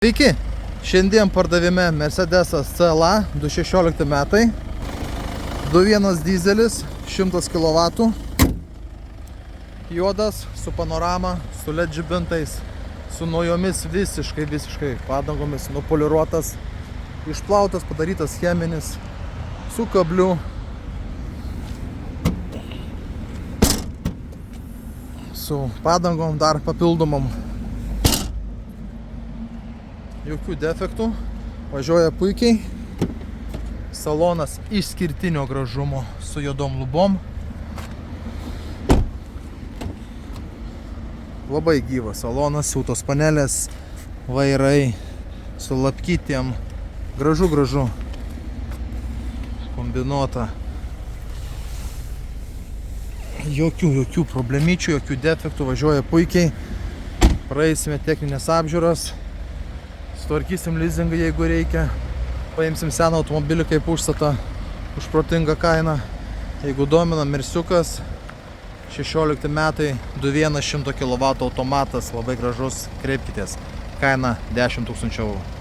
Sveiki, šiandien pardavime Mercedesas CLA 2016 metai, 2.1 dizelis, 100 kW, juodas, su panorama, su LED žibintais, su naujomis visiškai padangomis, nupoliruotas, išplautas, padarytas cheminis, su kabliu, su padangom dar papildomom. Jokių defektų, važiuoja puikiai, salonas išskirtinio gražumo su juodom lubom, labai gyvas salonas, siūtos panelės, vairai su lapkytėm, gražu, kombinuota, jokių problemyčių, jokių defektų, važiuoja puikiai, praeisime techninės apžiūros. Tvarkysim leasingą, jeigu reikia, paimsim seną automobilį kaip užstatą už protingą kainą. Jeigu domina, Mersiukas, 16 metai, 2.1 100 kW automatas, labai gražus, kreipkitės, kaina 10 000 eurų.